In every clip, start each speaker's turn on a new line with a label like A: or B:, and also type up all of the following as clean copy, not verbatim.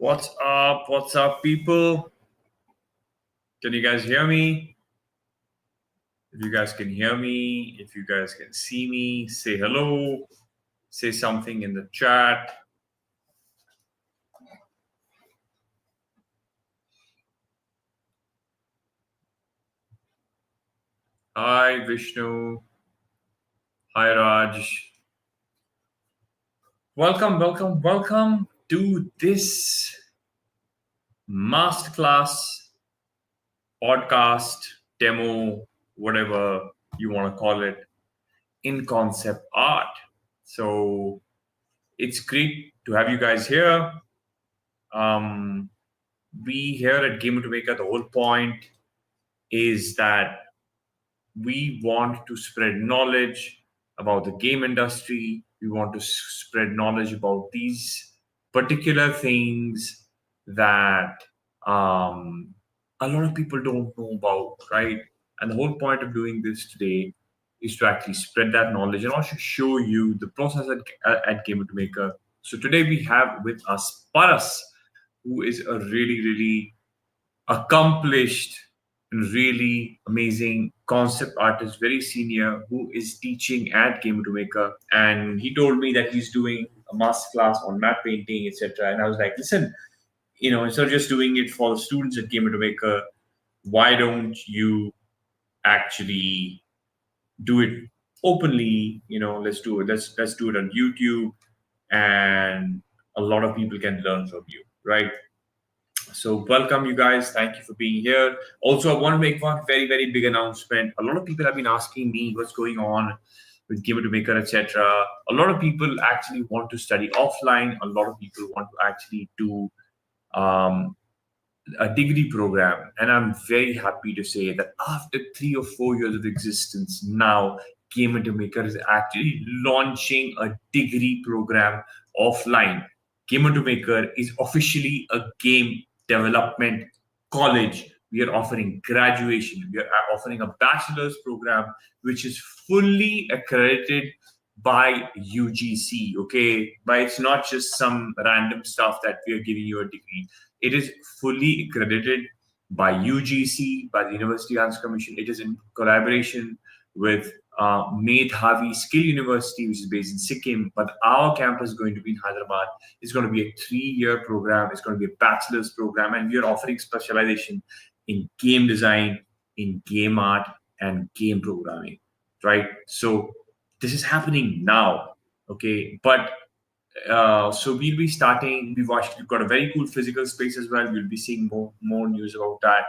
A: What's up? What's up, people? Can you guys hear me? If you guys can hear me, if you guys can see me, say hello, say something in the chat. Hi, Vishnu. Hi, Raj. Welcome to this Masterclass podcast, demo, whatever you want to call it, in concept art. So it's great to have you guys here. We here at Game to Maker, the whole point is that we want to spread knowledge about the game industry. We want to spread knowledge about these particular things that a lot of people don't know about, right? And the whole point of doing this today is to actually spread that knowledge and also show you the process at Game to Maker. So today we have with us Paras, who is a really accomplished and really amazing concept artist, very senior, who is teaching at Game to Maker. And he told me that he's doing a masterclass on matte painting, etc. And I was like, listen, instead of just doing it for the students at Game to Maker, why don't you actually do it openly? Let's do it. Let's do it on YouTube, and a lot of people can learn from you, right? So welcome, you guys. Thank you for being here. Also, I want to make one very big announcement. A lot of people have been asking me what's going on with Game to Maker, etc. A lot of people actually want to study offline. A lot of people want to actually do a degree program. And I'm very happy to say that after 3 or 4 years of existence, now Game to Maker is actually launching a degree program offline. Game to Maker is officially a game development college. We are offering graduation. We are offering a bachelor's program, which is fully accredited by UGC. Okay, but it's not just some random stuff that we are giving you a degree. It is fully accredited by UGC, by the University Grants Commission. It is in collaboration with Medhavi Skill University, which is based in Sikkim, but our campus is going to be in Hyderabad. It's going to be a 3-year program. It's going to be a bachelor's program, and we are offering specialization in game design, in game art, and game programming, right? So this is happening now, okay? But so we'll be starting. We've got a very cool physical space as well. We'll be seeing more news about that.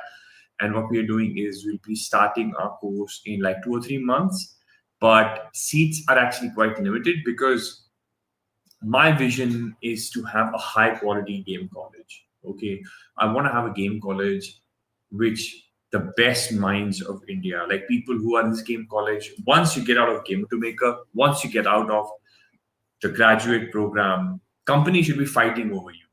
A: And what we are doing is we'll be starting our course in like 2 or 3 months. But seats are actually quite limited because my vision is to have a high quality game college. Okay, I want to have a game college which the best minds of India, like people who are in this game college, once you get out of Game to Maker, once you get out of the graduate program, companies should be fighting over you,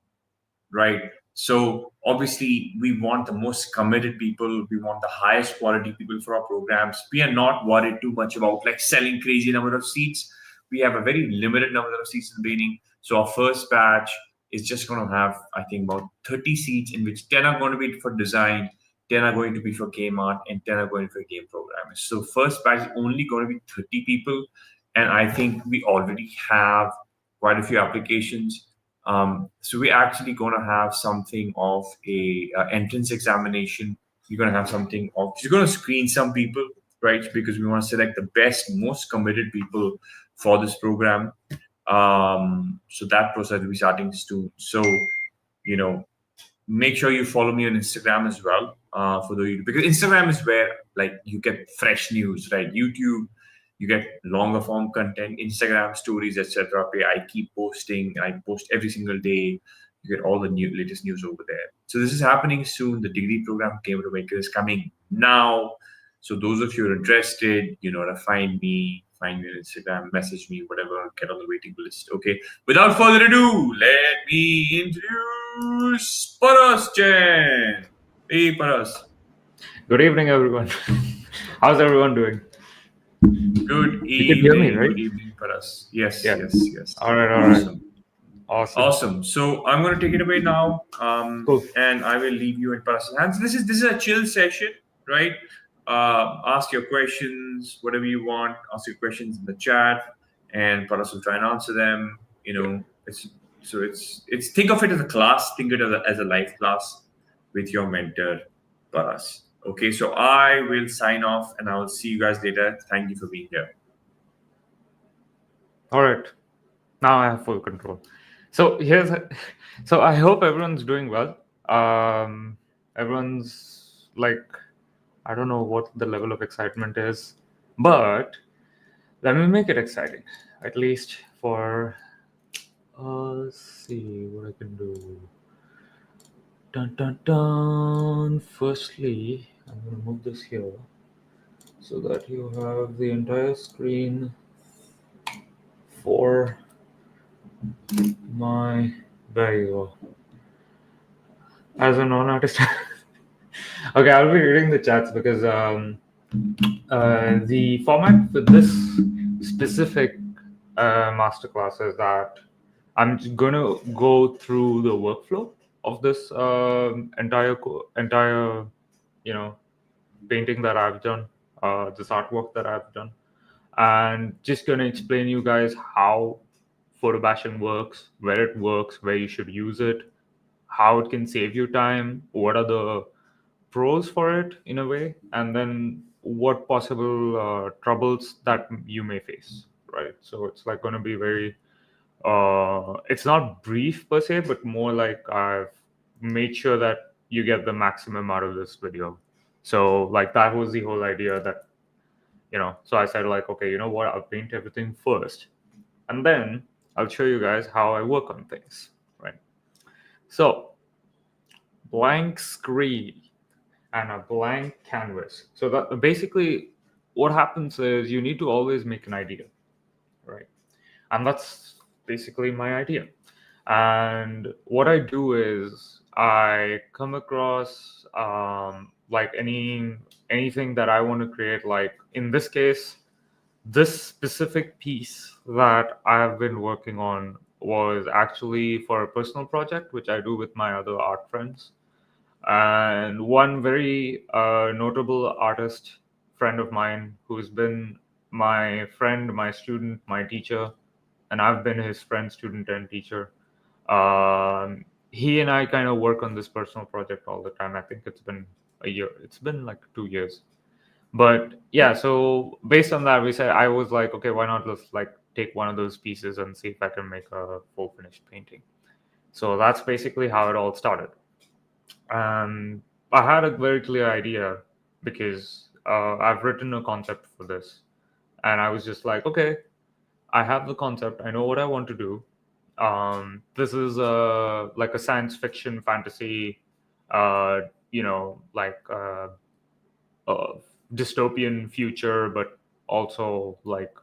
A: right? So obviously we want the most committed people. We want the highest quality people for our programs. We are not worried too much about like selling crazy number of seats. We have a very limited number of seats in the beginning. So our first batch is just going to have, I think, about 30 seats, in which 10 are going to be for design, 10 are going to be for game art, and 10 are going to be for game programmers. So first batch is only going to be 30 people. And I think we already have quite a few applications. So we're actually going to have something of a entrance examination. You're going to have something of, you're going to screen some people, right? Because we want to select the best, most committed people for this program. So that process will be starting soon. So, make sure you follow me on Instagram as well, because Instagram is where like you get fresh news, right? YouTube, you get longer form content, Instagram stories, etc. I keep posting. I post every single day. You get all the latest news over there. So this is happening soon. The degree program Game to Maker is coming now. So those of you who are interested, you know, to find me on Instagram, message me, whatever, get on the waiting list. Okay. Without further ado, let me introduce Paras Jain. Hey, Paras.
B: Good evening, everyone. How's everyone doing?
A: Good evening.
B: You can hear me, right?
A: Good evening, Paras. Yes,
B: Yeah.
A: yes.
B: All right. Awesome.
A: Awesome. So I'm going to take it away now,
B: Cool.
A: and I will leave you in Paras's hands. This is a chill session, right? Ask your questions, whatever you want. Ask your questions in the chat, and Paras will try and answer them.
B: Yeah.
A: It's think of it as a class. Think of it as a live class with your mentor, Paras. Okay, so I will sign off, and I will see you guys later. Thank you for being here.
B: All right. Now I have full control. So here's so I hope everyone's doing well. Everyone's like, I don't know what the level of excitement is, but let me make it exciting. At least for let's see what I can do. Dun dun dun. Firstly, I'm gonna move this here so that you have the entire screen for my. There you go. As a non-artist. Okay, I'll be reading the chats because the format for this specific masterclass is that I'm going to go through the workflow of this entire you know painting that I've done, this artwork that I've done, and just going to explain you guys how photobashing works, where you should use it, how it can save you time, what are the pros for it in a way, and then what possible troubles that you may face, right? So it's like going to be very it's not brief per se, but more like I've made sure that you get the maximum out of this video. So like that was the whole idea, that so I said like, okay, you know what, I'll paint everything first and then I'll show you guys how I work on things, right? So blank screen and a blank canvas. So that basically what happens is you need to always make an idea, right? And that's basically my idea. And what I do is I come across like anything that I want to create. Like in this case, this specific piece that I have been working on was actually for a personal project, which I do with my other art friends. And one very notable artist friend of mine who's been my friend, my student, my teacher, and I've been his friend, student, and teacher. He and I kind of work on this personal project all the time. I think it's been a year. It's been like 2 years. But yeah, so based on that, I was like, okay, why not just like take one of those pieces and see if I can make a full finished painting. So that's basically how it all started. And I had a very clear idea because I've written a concept for this, and I was just like, okay, I have the concept. I know what I want to do. This is like a science fiction fantasy, like uh, dystopian future, but also like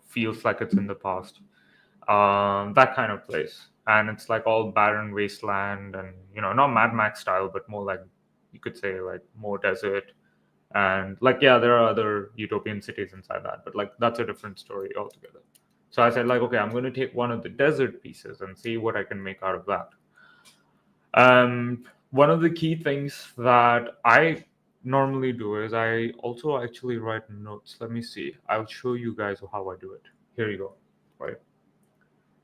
B: feels like it's in the past. That kind of place, and it's like all barren wasteland, and not Mad Max style, but more like you could say like more desert, and like yeah, there are other utopian cities inside that, but like that's a different story altogether. So I said like, okay, I'm going to take one of the desert pieces and see what I can make out of that. One of the key things that I normally do is I also actually write notes. Let me see. I'll show you guys how I do it. Here you go. Right.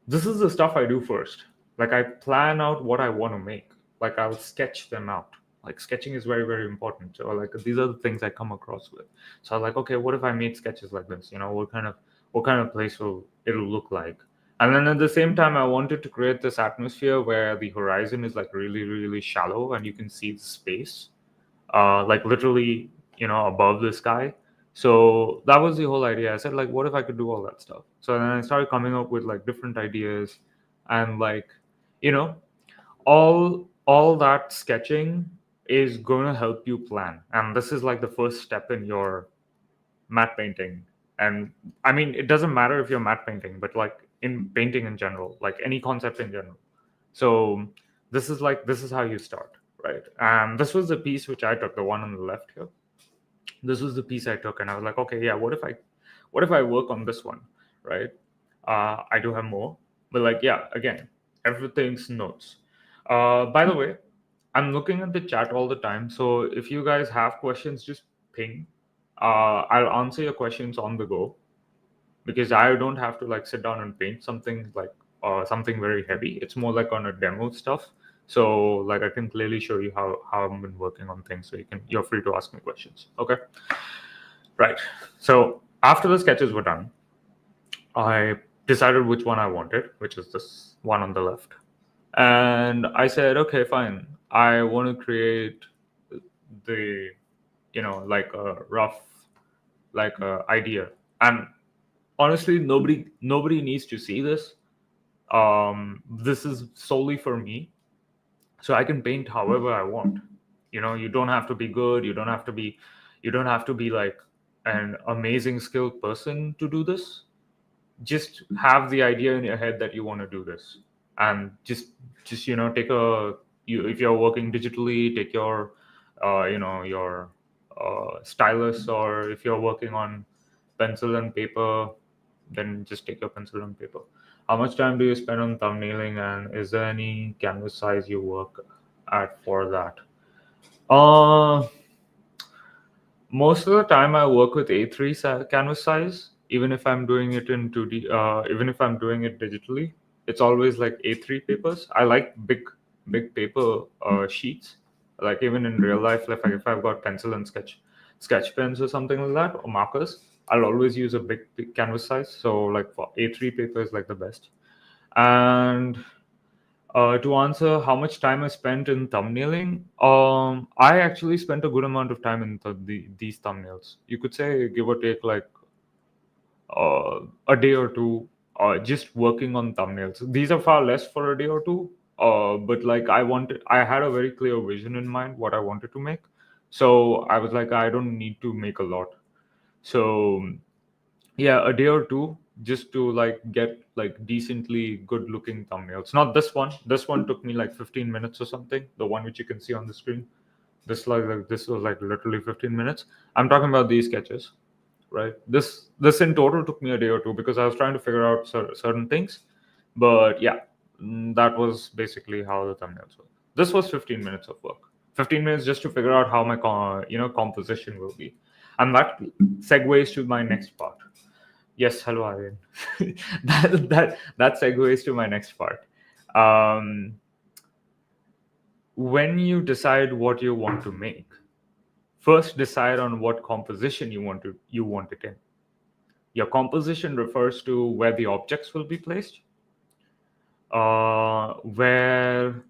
B: This is the stuff I do first. Like I plan out what I want to make. Like I'll sketch them out. Like sketching is very, very important. So like these are the things I come across with. So I'm like, okay, what if I made sketches like this? What kind of place will it'll look like? And then at the same time, I wanted to create this atmosphere where the horizon is like really, really shallow and you can see the space, like literally, above the sky. So that was the whole idea. I said, like, what if I could do all that stuff? So then I started coming up with like different ideas, and like, you know, all that sketching is going to help you plan. And this is like the first step in your matte painting. And I mean, it doesn't matter if you're matte painting, but like in painting in general, like any concept in general. So this is how you start, right? And this was the piece which I took, the one on the left here. This was the piece I took, and I was like, okay, yeah, what if I work on this one, right? I do have more. But like, yeah, again, everything's notes. By the way, I'm looking at the chat all the time. So if you guys have questions, just ping. I'll answer your questions on the go, because I don't have to like sit down and paint something like something very heavy. It's more like on a demo stuff. So like I can clearly show you how I've been working on things. So you're free to ask me questions. Okay. Right. So after the sketches were done, I decided which one I wanted, which is this one on the left. And I said, okay, fine. I want to create the, like a rough, like a idea. And honestly, nobody needs to see this. This is solely for me, so I can paint however I want. You don't have to be good. You don't have to be like an amazing skilled person to do this. Just have the idea in your head that you want to do this, and just take a you if you're working digitally, take your stylus, or if you're working on pencil and paper, then just take your pencil and paper. How much time do you spend on thumbnailing, and is there any canvas size you work at for that? uh Most of the time, I work with A3 canvas size, even if I'm doing it in 2D, even if I'm doing it digitally. It's always like A3 papers. I like big paper sheets. Like even in real life, like if I've got pencil and sketch pens or something like that, or markers, I'll always use a big canvas size. So like for A3 paper is like the best. And to answer how much time I spent in thumbnailing, I actually spent a good amount of time in these thumbnails. You could say, give or take, like a day or two, just working on thumbnails. These are far less for a day or two, but like I had a very clear vision in mind what I wanted to make. So I was like, I don't need to make a lot. So yeah, a day or two, just to like get like decently good looking thumbnails. Not this one took me like 15 minutes or something, the one which you can see on the screen. This was like literally 15 minutes. I'm talking about these sketches, right? This in total took me a day or two, because I was trying to figure out certain things. But yeah, that was basically how the thumbnails were. This was 15 minutes of work. 15 minutes just to figure out how my composition will be. And that segues to my next part. Yes, hello, Aryan. That segues to my next part. Um, when you decide what you want to make, first decide on what composition you want it in. Your composition refers to where the objects will be placed, where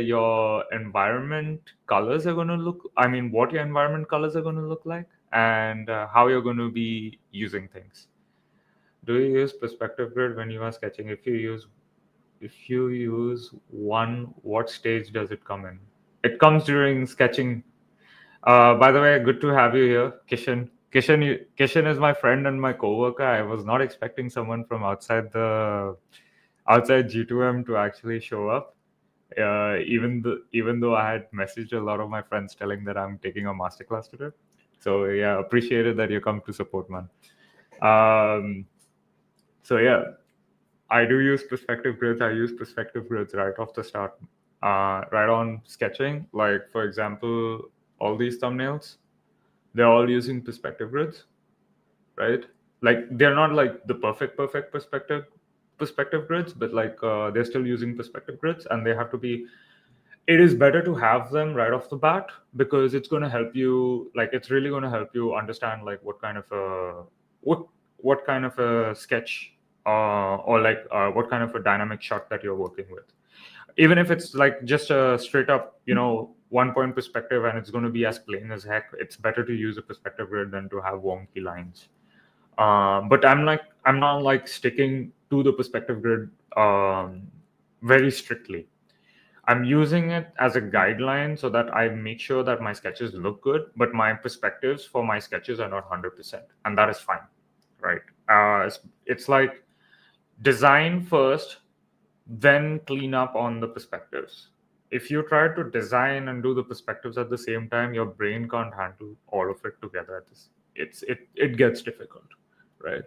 B: your environment colors are going to look. I mean, what your environment colors are going to look like, and how you're going to be using things. Do you use perspective grid when you are sketching? If you use one, what stage does it come in? It comes during sketching. By the way, good to have you here, Kishan. Kishan is my friend and my coworker. I was not expecting someone from outside G2M to actually show up. Even though I had messaged a lot of my friends telling that I'm taking a masterclass today. So yeah, appreciated that you come to support, man. Um, so yeah, I do use perspective grids. I use perspective grids right off the start, right on sketching. Like for example, all these thumbnails, they're all using perspective grids, right? Like they're not like the perfect perspective grids, but like they're still using perspective grids, and they have to be. It is better to have them right off the bat, because it's going to help you. Like it's really going to help you understand like what kind of a sketch, or like what kind of a dynamic shot that you're working with. Even if it's like just a straight up, 1 point perspective, and it's going to be as plain as heck, it's better to use a perspective grid than to have wonky lines. But I'm not like sticking to the perspective grid very strictly. I'm using it as a guideline so that I make sure that my sketches look good, but my perspectives for my sketches are not 100%, and that is fine, right? It's like design first, then clean up on the perspectives. If you try to design and do the perspectives at the same time, your brain can't handle all of it together. It gets difficult, right?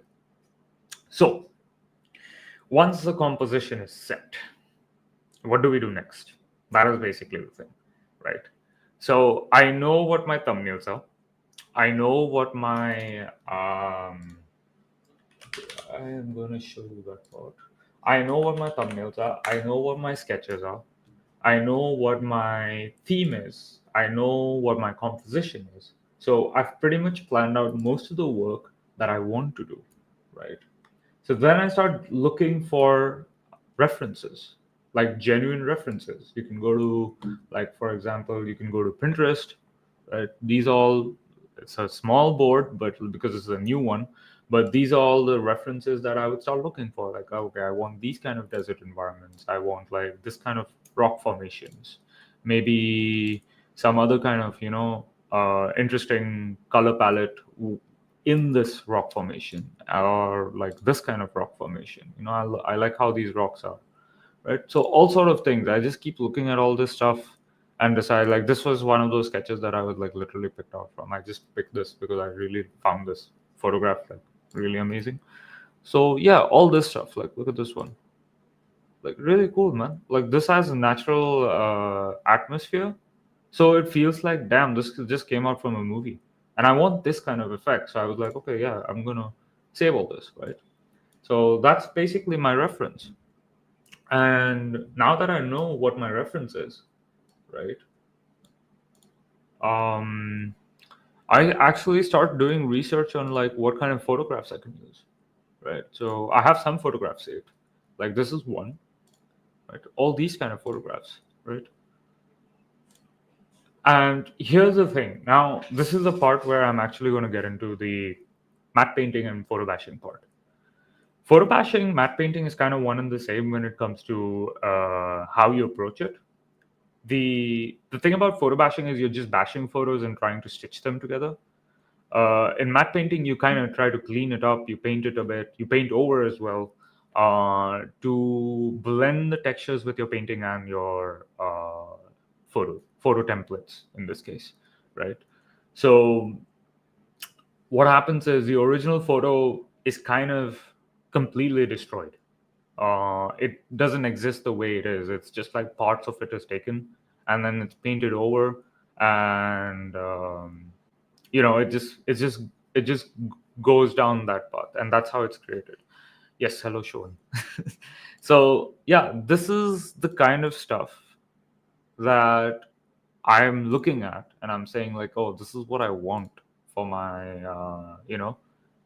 B: So once the composition is set, what do we do next? That is basically the thing, right? So I know what my thumbnails are. I know what my I am going to show you that part. I know what my thumbnails are. I know what my sketches are. I know what my theme is. I know what my composition is. So I've pretty much planned out most of the work that I want to do, right? So then I start looking for references, like genuine references. You can go to, like, for example, you can go to Pinterest, right? These all, it's a small board, but because it's a new one, but these are all the references that I would start looking for. Like, okay, I want these kind of desert environments. I want like this kind of rock formations. Maybe some other kind of, interesting color palette in this rock formation, or like this kind of rock formation. I like how these rocks are, right? So all sort of things. I just keep looking at all this stuff and decide, like, this was one of those sketches that I was like literally picked out from. I just picked this because I really found this photograph like really amazing. So yeah, all this stuff, like, look at this one, like really cool, man. Like, this has a natural atmosphere, so it feels like, damn, this just came out from a movie, and I want this kind of effect. So I was like, okay, yeah, I'm gonna save all this, right? So that's basically my reference. And now that I know what my reference is, right, um I actually start doing research on like what kind of photographs I can use, right? So I have some photographs saved, like this is one, right? All these kind of photographs, right? And here's the thing. Now, this is the part where I'm actually going to get into the matte painting and photo bashing part. Photo bashing, matte painting is kind of one and the same when it comes to how you approach it. The thing about photo bashing is you're just bashing photos and trying to stitch them together. In matte painting, you kind of try to clean it up, you paint it a bit, you paint over as well, to blend the textures with your painting and your photo templates in this case, right? So what happens is the original photo is kind of completely destroyed. It doesn't exist the way it is. It's just like parts of it is taken and then it's painted over, and it just goes down that path, and that's how it's created. Yes, hello, Sean. So yeah, this is the kind of stuff that I'm looking at, and I'm saying like, oh, this is what I want for my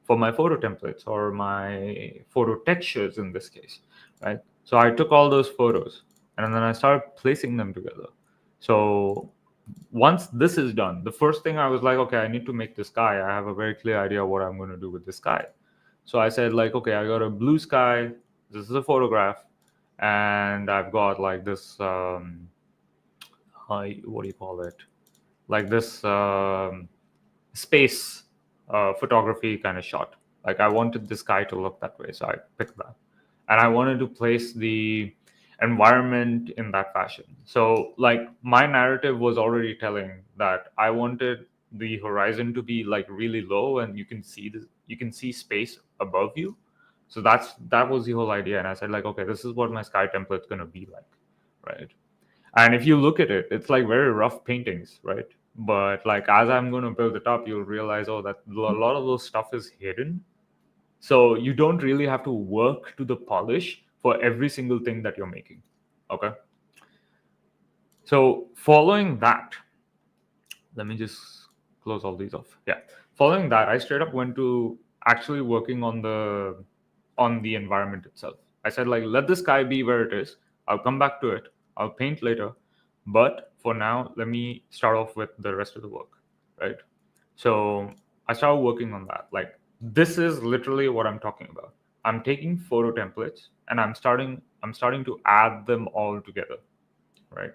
B: for my photo templates or my photo textures in this case, right? So I took all those photos and then I started placing them together. So once this is done, the first thing I was like, okay, I need to make this sky. I have a very clear idea what I'm going to do with this sky. So I said like, okay, I got a blue sky. This is a photograph, and I've got like this. What do you call it? Like this space photography kind of shot. Like I wanted the sky to look that way, so I picked that, and I wanted to place the environment in that fashion. So like my narrative was already telling that I wanted the horizon to be like really low, and you can see space above you. So that was the whole idea, and I said like, okay, this is what my sky template's gonna be like, right? And if you look at it, it's like very rough paintings, right? But like as I'm going to build it up, you'll realize, oh, that a lot of those stuff is hidden. So you don't really have to work to the polish for every single thing that you're making. Okay. So following that, let me just close all these off. Yeah. Following that, I straight up went to actually working on the environment itself. I said like, let the sky be where it is. I'll come back to it. I'll paint later. But for now, let me start off with the rest of the work, right? So I started working on that. Like this is literally what I'm talking about. I'm taking photo templates and I'm starting to add them all together, right?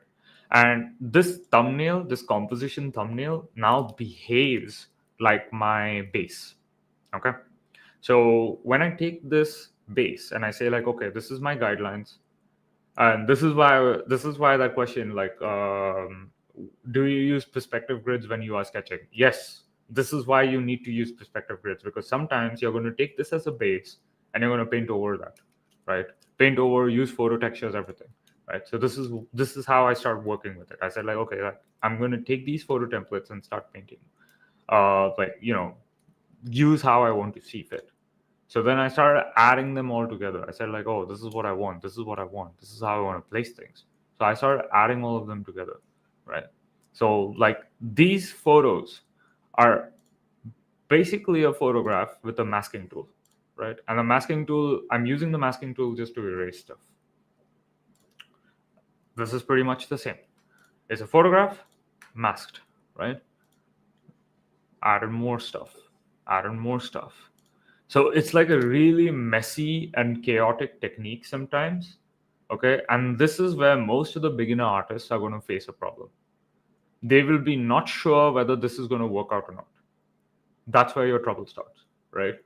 B: And this thumbnail, this composition thumbnail now behaves like my base. Okay. So when I take this base and I say like, okay, this is my guidelines, and this is why that question like, do you use perspective grids when you are sketching? Yes, this is why you need to use perspective grids, because sometimes you're going to take this as a base and you're going to paint over that, right? paint over, use photo textures, everything, right? So this is how I started working with it. I said like, okay, like, I'm going to take these photo templates and start painting, like, use how I want to see fit. So then I started adding them all together. I said like, oh, this is what I want. This is what I want. This is how I want to place things. So I started adding all of them together, right? So like these photos are basically a photograph with a masking tool, right? And the masking tool, I'm using the masking tool just to erase stuff. This is pretty much the same. It's a photograph masked, right? Added more stuff, added more stuff. So it's like a really messy and chaotic technique sometimes. Okay. And this is where most of the beginner artists are going to face a problem. They will be not sure whether this is going to work out or not. That's where your trouble starts, right?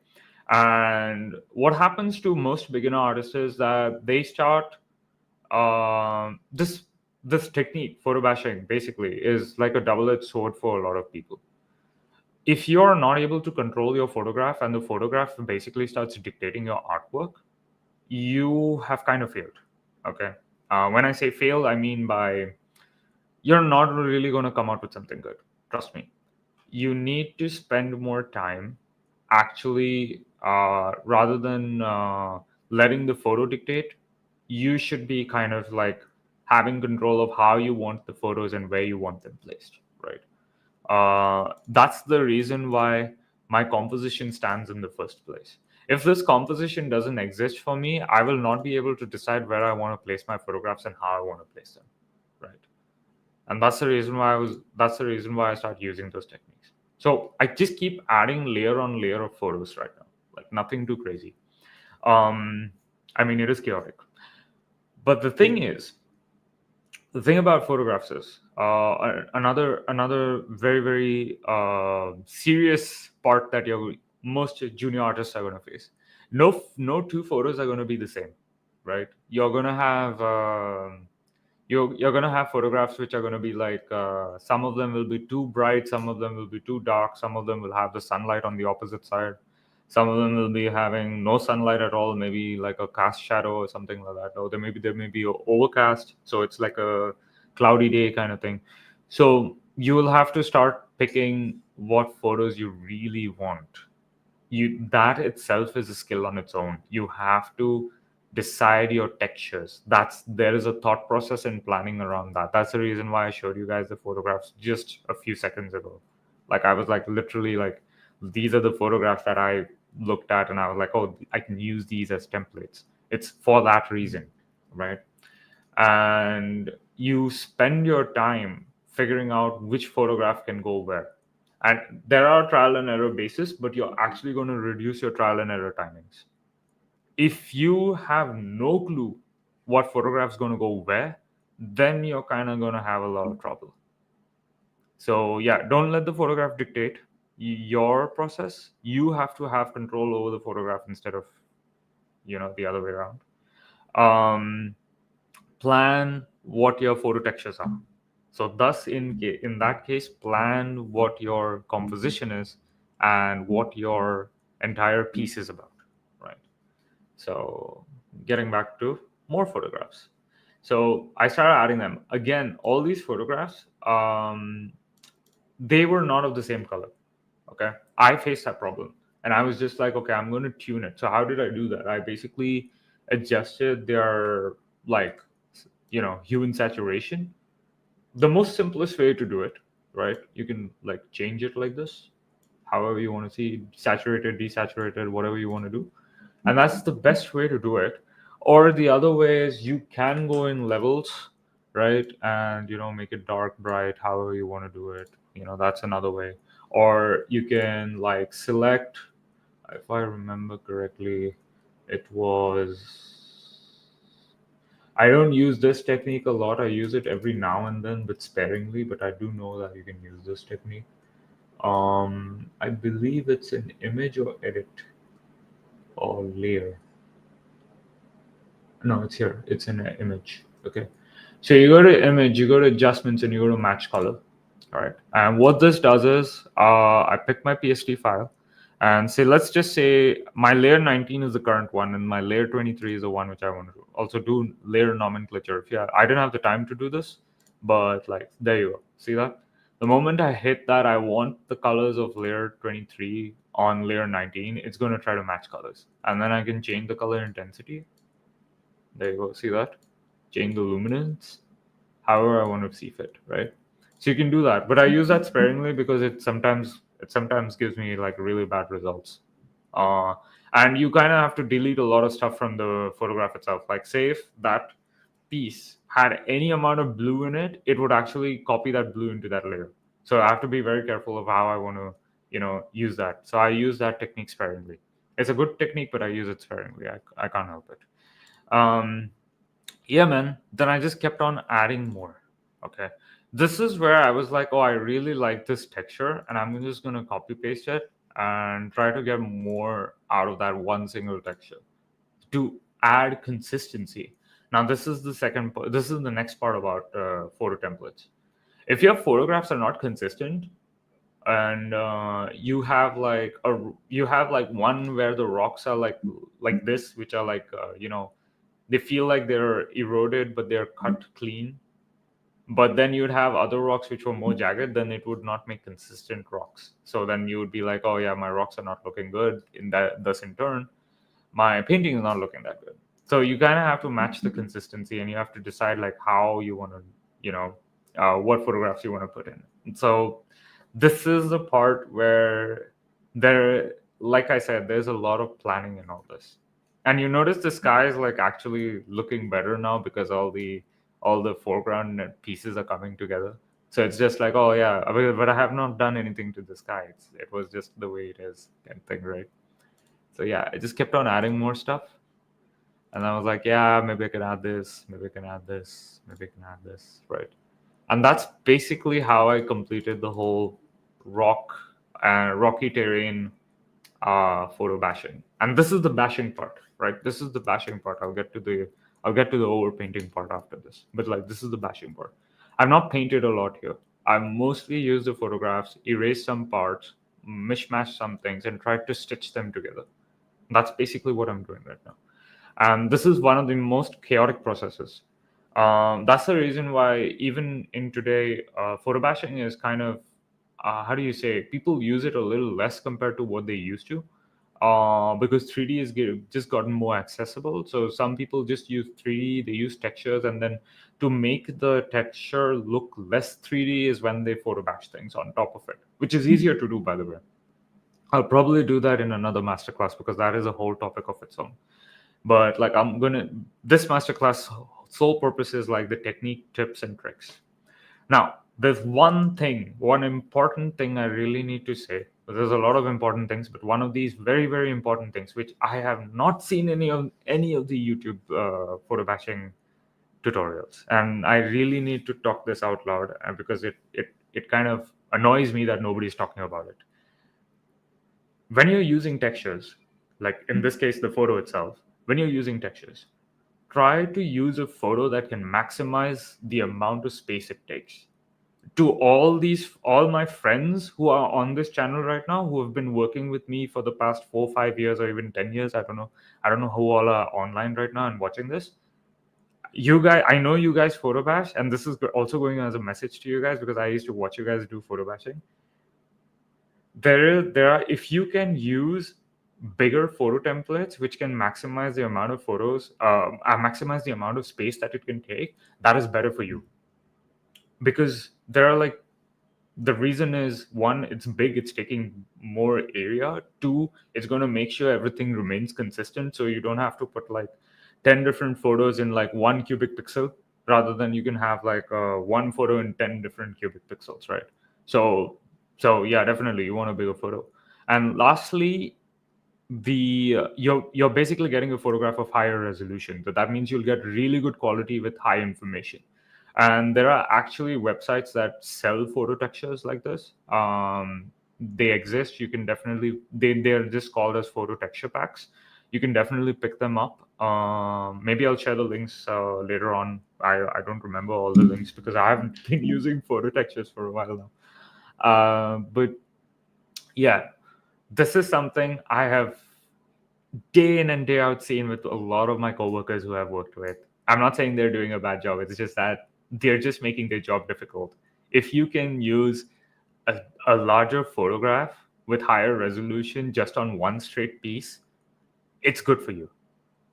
B: And what happens to most beginner artists is that they start this technique, photobashing, basically is like a double-edged sword for a lot of people. If you're not able to control your photograph and the photograph basically starts dictating your artwork, you have kind of failed. Okay. When I say fail, I mean by you're not really going to come out with something good. Trust me. You need to spend more time actually, rather than letting the photo dictate, you should be kind of like having control of how you want the photos and where you want them placed, right? That's the reason why my composition stands in the first place. If this composition doesn't exist for me, I will not be able to decide where I want to place my photographs and how I want to place them, right? And that's the reason why I started using those techniques. So I just keep adding layer on layer of photos right now, like nothing too crazy. I mean, it is chaotic, but the thing about photographs is another very very serious part that most junior artists are going to face. No two photos are going to be the same, right? You're going to have you're going to have photographs which are going to be like, some of them will be too bright, some of them will be too dark, some of them will have the sunlight on the opposite side, some of them will be having no sunlight at all, maybe like a cast shadow or something like that, or there may be overcast, so it's like a cloudy day kind of thing. So you will have to start picking what photos you really want. That itself is a skill on its own. You have to decide your textures. There is a thought process and planning around that. That's the reason why I showed you guys the photographs just a few seconds ago. Like I was like literally like, these are the photographs that I looked at and I was like, oh, I can use these as templates. It's for that reason, right? And you spend your time figuring out which photograph can go where. And there are trial and error basis, but you're actually going to reduce your trial and error timings. If you have no clue what photograph's going to go where, then you're kind of going to have a lot of trouble. So yeah, don't let the photograph dictate your process. You have to have control over the photograph instead of the other way around. Plan what your photo textures are. So thus in that case, plan what your composition is and what your entire piece is about, right? So getting back to more photographs. So I started adding them. Again, all these photographs, they were not of the same color. Okay. I faced that problem. And I was just like, okay, I'm going to tune it. So how did I do that? I basically adjusted their like, hue and saturation. The most simplest way to do it, right? You can like change it like this, however you want to see, saturated, desaturated, whatever you want to do. And that's the best way to do it. Or the other way is you can go in levels, right? And make it dark, bright, however you want to do it. That's another way. Or you can like select, if I remember correctly, it was, I don't use this technique a lot. I use it every now and then, but sparingly. But I do know that you can use this technique. I believe it's an image or edit or layer. No, it's here. It's an image. Okay. So you go to image, you go to adjustments, and you go to match color. All right. And what this does is, I pick my PSD file, And say, let's just say my layer 19 is the current one, and my layer 23 is the one which I want to also do layer nomenclature. If I didn't have the time to do this, but like there you go. See that? The moment I hit that, I want the colors of layer 23 on layer 19. It's going to try to match colors, and then I can change the color intensity. There you go. See that? Change the luminance, however I want to see fit, right? So you can do that, but I use that sparingly because it sometimes gives me like really bad results. Uh, and you kind of have to delete a lot of stuff from the photograph itself. Like, say if that piece had any amount of blue in it, it would actually copy that blue into that layer. So I have to be very careful of how I want to, use that. So I use that technique sparingly. It's a good technique, but I use it sparingly. I can't help it. Um, yeah, man. Then I just kept on adding more. Okay. This is where I was like, oh, I really like this texture, and I'm just going to copy paste it and try to get more out of that one single texture to add consistency. Now, this is the next part about photo templates. If your photographs are not consistent, and you have like one where the rocks are like this, which are like they feel like they're eroded but they're cut clean, but then you'd have other rocks which were more jagged, then it would not make consistent rocks. So then you would be like, oh yeah, my rocks are not looking good, in that thus in turn my painting is not looking that good. So you kind of have to match the consistency, and you have to decide like how you want to, what photographs you want to put in. And so this is the part where there, like I said, there's a lot of planning in all this. And you notice the sky is like actually looking better now because all the foreground pieces are coming together. So it's just like, oh yeah, but I have not done anything to the sky. It was just the way it is, kind of thing, right? So yeah, I just kept on adding more stuff. And I was like, yeah, maybe I can add this, maybe I can add this, maybe I can add this, right? And that's basically how I completed the whole rocky terrain photo bashing. And this is the bashing part, right? This is the bashing part. I'll get to the overpainting part after this. But like this is the bashing part. I've not painted a lot here. I mostly used the photographs, erased some parts, mishmashed some things, and tried to stitch them together. That's basically what I'm doing right now. And this is one of the most chaotic processes. That's the reason why even in today, photo bashing is kind of, how do you say, people use it a little less compared to what they used to, because 3D is just gotten more accessible. So some people just use 3D, they use textures, and then to make the texture look less 3D is when they photo bash things on top of it, which is easier to do, by the way. I'll probably do that in another masterclass because that is a whole topic of its own. But like this masterclass sole purpose is like the technique, tips, and tricks. Now, there's one important thing I really need to say. There's a lot of important things, but one of these very, very important things, which I have not seen any of the YouTube photo bashing tutorials, and I really need to talk this out loud because it kind of annoys me that nobody's talking about it. When you're using textures, like in this case, the photo itself, when you're using textures, try to use a photo that can maximize the amount of space it takes. To all my friends who are on this channel right now, who have been working with me for the past 4 5 years or even 10 years, I don't know who all are online right now and watching this. You guys, I know you guys photo bash, and this is also going as a message to you guys because I used to watch you guys do photo bashing. There are, if you can use bigger photo templates which can maximize the amount of photos, maximize the amount of space that it can take, that is better for you. Because there are like, the reason is, one, it's big, it's taking more area. Two, it's going to make sure everything remains consistent, so you don't have to put like 10 different photos in like 1 cubic pixel, rather than you can have like one photo in 10 different cubic pixels, right? So yeah, definitely you want a bigger photo. And lastly, you're basically getting a photograph of higher resolution, so that means you'll get really good quality with high information. And there are actually websites that sell photo textures like this. They exist. You can definitely, they're just called as photo texture packs. You can definitely pick them up. Maybe I'll share the links later on. I don't remember all the links because I haven't been using photo textures for a while now. But yeah, This is something I have day in and day out seen with a lot of my coworkers who I've worked with. I'm not saying they're doing a bad job. It's just that they're just making their job difficult. If you can use a larger photograph with higher resolution just on one straight piece, it's good for you.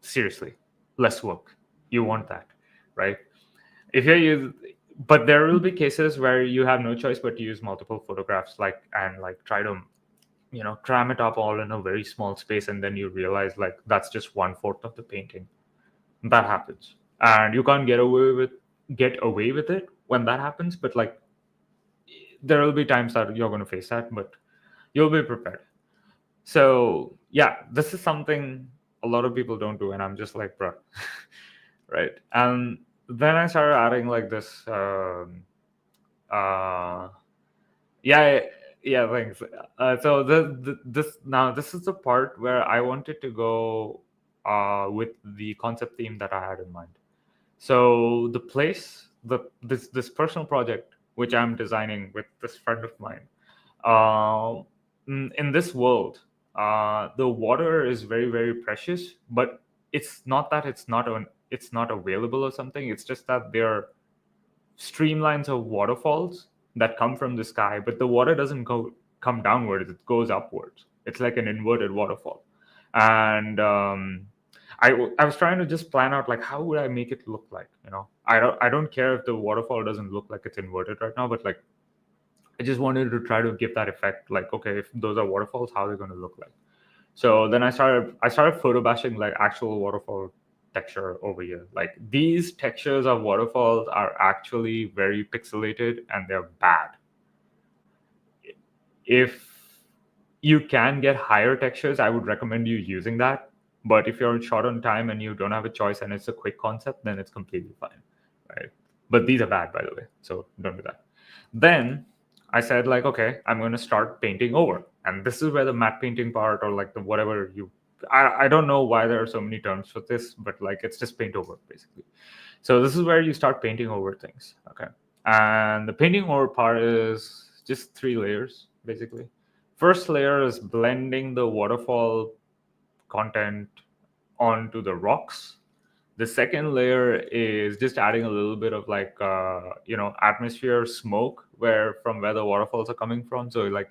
B: Seriously, less work. You want that, right? If you use, but there will be cases where you have no choice but to use multiple photographs, like and like try to cram it up all in a very small space, and then you realize like that's just 1/4 of the painting. That happens, and you can't get away with it when that happens. But like there will be times that you're going to face that, but you'll be prepared. So yeah, this is something a lot of people don't do, and I'm just like, bro, right? And then I started adding like this. Uh, yeah, yeah, thanks. So this is the part where I wanted to go with the concept theme that I had in mind. So the place, this personal project which I'm designing with this friend of mine, uh, in this world, the water is very very precious, but it's not that it's not available or something. It's just that there are streamlines of waterfalls that come from the sky, but the water doesn't come downwards; it goes upwards. It's like an inverted waterfall, and I was trying to just plan out like how would I make it look like. I don't care if the waterfall doesn't look like it's inverted right now, but like I just wanted to try to give that effect. Like, okay, if those are waterfalls, how are they going to look like? So then I started photobashing like actual waterfall texture over here. Like these textures of waterfalls are actually very pixelated and they're bad. If you can get higher textures, I would recommend you using that. But if you're short on time and you don't have a choice and it's a quick concept, then it's completely fine, right? But these are bad, by the way, so don't do that. Then I said like, okay, I'm going to start painting over, and this is where the matte painting part or like the whatever you, I don't know why there are so many terms for this, but like it's just paint over basically. So this is where you start painting over things, okay? And the painting over part is just 3 layers basically. First layer is blending the waterfall content onto the rocks. The second layer is just adding a little bit of like atmosphere smoke where from where the waterfalls are coming from. So like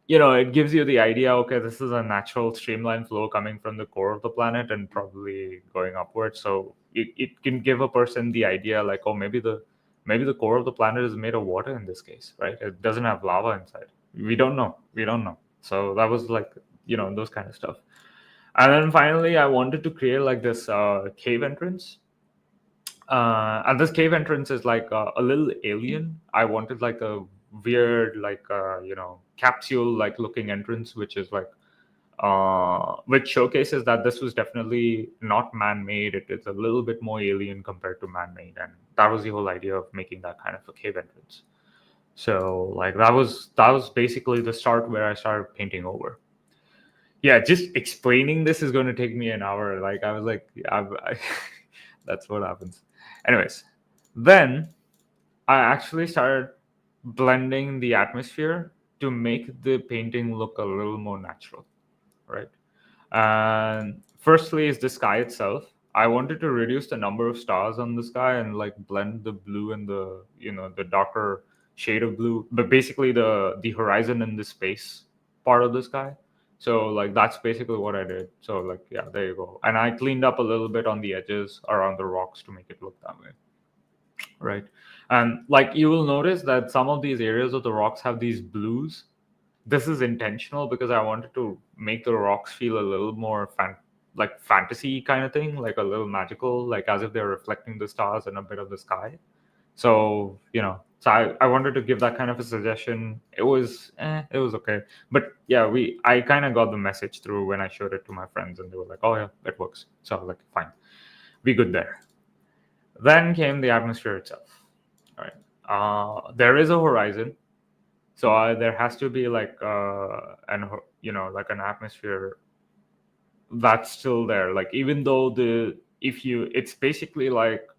B: it gives you the idea, okay, this is a natural streamline flow coming from the core of the planet and probably going upwards. So it can give a person the idea like, oh, maybe the core of the planet is made of water in this case, right? It doesn't have lava inside. We don't know. So that was like those kind of stuff. And then finally I wanted to create like this cave entrance, and this cave entrance is like a little alien. I wanted like a weird like capsule like looking entrance, which is like which showcases that this was definitely not man-made. It is a little bit more alien compared to man-made, and that was the whole idea of making that kind of a cave entrance. So like that was basically the start where I started painting over. Yeah, just explaining this is going to take me an hour. Like I was like, that's what happens. Anyways, then I actually started blending the atmosphere to make the painting look a little more natural, right? And firstly is the sky itself. I wanted to reduce the number of stars on the sky and like blend the blue and the darker shade of blue, but basically the horizon and the space part of the sky. So like that's basically what I did. So like yeah, there you go. And I cleaned up a little bit on the edges around the rocks to make it look that way, right? And like you will notice that some of these areas of the rocks have these blues. This is intentional because I wanted to make the rocks feel a little more like fantasy kind of thing, like a little magical, like as if they're reflecting the stars and a bit of the sky. So I wanted to give that kind of a suggestion. It was okay, but yeah, I kind of got the message through when I showed it to my friends, and they were like, "Oh yeah, it works." So I was like, "Fine, we good there." Then came the atmosphere itself. All right, there is a horizon, so there has to be like like an atmosphere that's still there. Like even though it's basically like